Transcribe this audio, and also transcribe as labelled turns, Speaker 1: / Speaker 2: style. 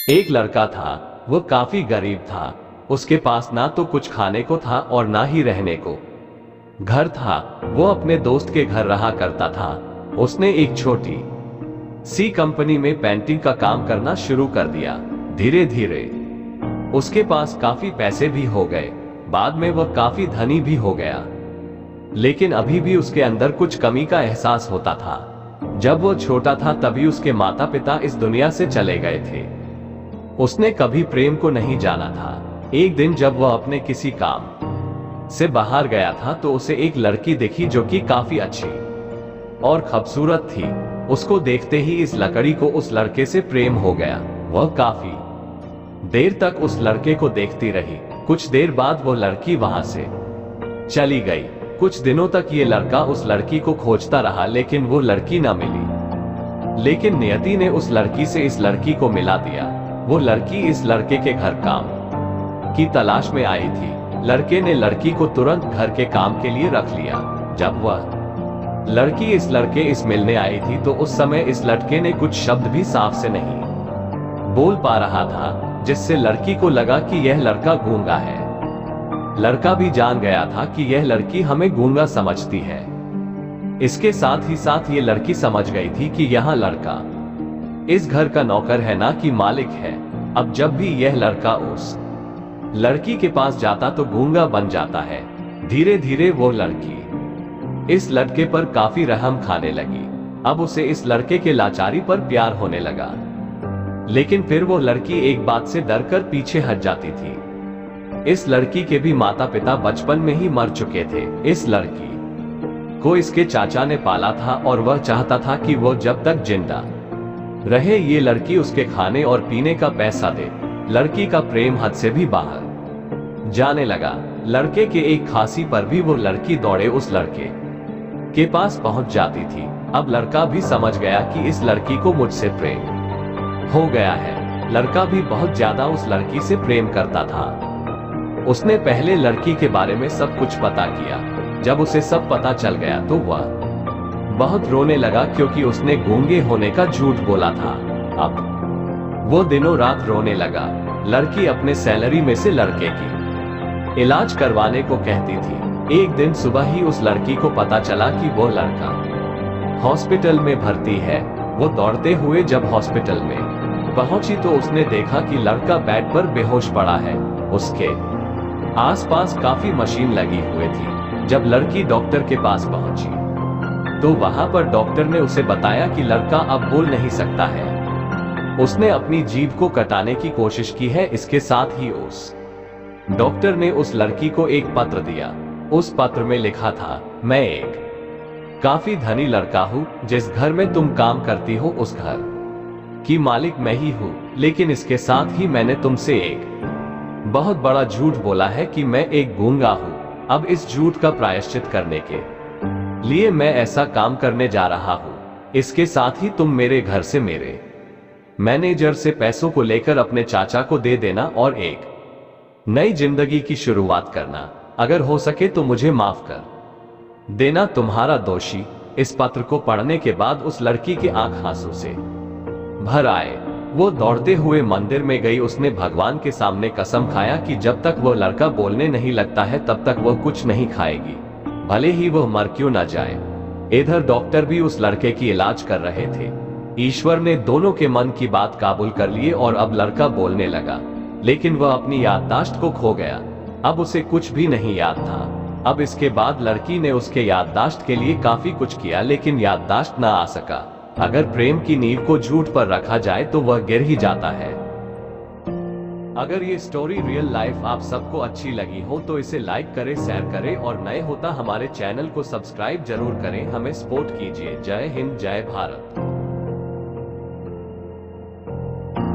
Speaker 1: एक लड़का था, वो काफी गरीब था। उसके पास ना तो कुछ खाने को था और ना ही रहने को घर था। वो अपने दोस्त के घर रहा करता था। उसने एक छोटी सी कंपनी में पेंटिंग का काम करना शुरू कर दिया। धीरे धीरे उसके पास काफी पैसे भी हो गए। बाद में वह काफी धनी भी हो गया, लेकिन अभी भी उसके अंदर कुछ कमी का एहसास होता था। जब वो छोटा था तभी उसके माता पिता इस दुनिया से चले गए थे। उसने कभी प्रेम को नहीं जाना था। एक दिन जब वह अपने किसी काम से बाहर गया था तो उसे एक लड़की दिखी जो कि काफी अच्छी और खूबसूरत थी। उसको देखते ही इस लड़की को उस लड़के से प्रेम हो गया। वह काफी देर तक उस लड़के को देखती रही। कुछ देर बाद वो लड़की वहां से चली गई। कुछ दिनों तक ये लड़का उस लड़की को खोजता रहा, लेकिन वो लड़की ना मिली। लेकिन नियति ने उस लड़की से इस लड़की को मिला दिया। वो लड़की इस लड़के के घर काम की तलाश में आई थी। लड़के ने लड़की को तुरंत घर के काम के लिए रख लिया। जब वह लड़की इस लड़के इस मिलने आई थी तो उस समय इस लड़के ने कुछ शब्द भी साफ से नहीं बोल पा रहा था, जिससे लड़की को लगा कि यह लड़का गूंगा है। लड़का भी जान गया था कि यह लड़की हमें गूंगा समझती है। इसके साथ ही साथ ये लड़की समझ गई थी कि यह लड़का इस घर का नौकर है, ना कि मालिक है। अब जब भी यह लड़का उस लड़की के पास जाता तो गूंगा बन जाता है। धीरे धीरे वो लड़की इस लड़के पर काफी रहम खाने लगी। अब उसे इस लड़के के लाचारी पर प्यार होने लगा। लेकिन फिर वो लड़की एक बात से डरकर पीछे हट जाती थी। इस लड़की के भी माता पिता बचपन में ही मर चुके थे। इस लड़की को इसके चाचा ने पाला था और वह चाहता था कि वो जब तक जिंदा रहे ये लड़की उसके खाने और पीने का पैसा दे। लड़की का प्रेम हद से भी बाहर जाने लगा। लड़के के एक खांसी पर भी वो लड़की दौड़े उस लड़के के पास पहुंच जाती थी। अब लड़का भी समझ गया कि इस लड़की को मुझसे प्रेम हो गया है। लड़का भी बहुत ज्यादा उस लड़की से प्रेम करता था। उसने पहले लड़की के बारे में सब कुछ पता किया। जब उसे सब पता चल गया तो वह बहुत रोने लगा, क्योंकि उसने गूंगे होने का झूठ बोला था। अब वो दिनों रात रोने लगा। लड़की अपने सैलरी में से लड़के की इलाज करवाने को कहती थी। एक दिन सुबह ही उस लड़की को पता चला कि वो लड़का हॉस्पिटल में भर्ती है। वो दौड़ते हुए जब हॉस्पिटल में पहुंची तो उसने देखा कि लड़का बेड पर बेहोश पड़ा है। उसके आसपास काफी मशीन लगी हुई थी। जब लड़की डॉक्टर के पास पहुंची तो वहां पर डॉक्टर ने उसे बताया कि लड़का अब बोल नहीं सकता है। उसने अपनी जीभ को कटाने की कोशिश की है। इसके साथ ही उस डॉक्टर ने उस लड़की को एक पत्र दिया। उस पत्र में लिखा था, मैं एक काफी धनी लड़का हूं। जिस घर में तुम काम करती हो उस घर की मालिक मैं ही हूं। लेकिन इसके साथ ही मैंने तुमसे एक बहुत बड़ा झूठ बोला है कि मैं एक गूंगा हूं। अब इस झूठ का प्रायश्चित करने के लिए मैं ऐसा काम करने जा रहा हूं। इसके साथ ही तुम मेरे घर से मेरे मैनेजर से पैसों को लेकर अपने चाचा को दे देना और एक नई जिंदगी की शुरुआत करना। अगर हो सके तो मुझे माफ कर देना, तुम्हारा दोषी। इस पत्र को पढ़ने के बाद उस लड़की के आंख आंसू से भर आए। वो दौड़ते हुए मंदिर में गई। उसने भगवान के सामने कसम खाया कि जब तक वो लड़का बोलने नहीं लगता है तब तक वो कुछ नहीं खाएगी, भले ही वह मर क्यों ना जाए। इधर डॉक्टर भी उस लड़के की इलाज कर रहे थे। ईश्वर ने दोनों के मन की बात काबूल कर लिए और अब लड़का बोलने लगा। लेकिन वह अपनी याददाश्त को खो गया। अब उसे कुछ भी नहीं याद था। अब इसके बाद लड़की ने उसके याददाश्त के लिए काफी कुछ किया, लेकिन याददाश्त ना आ सका। अगर प्रेम की नींव को झूठ पर रखा जाए तो वह गिर ही जाता है। अगर ये स्टोरी रियल लाइफ आप सबको अच्छी लगी हो तो इसे लाइक करें, शेयर करें और नए होता हमारे चैनल को सब्सक्राइब जरूर करें। हमें सपोर्ट कीजिए। जय हिंद, जय भारत।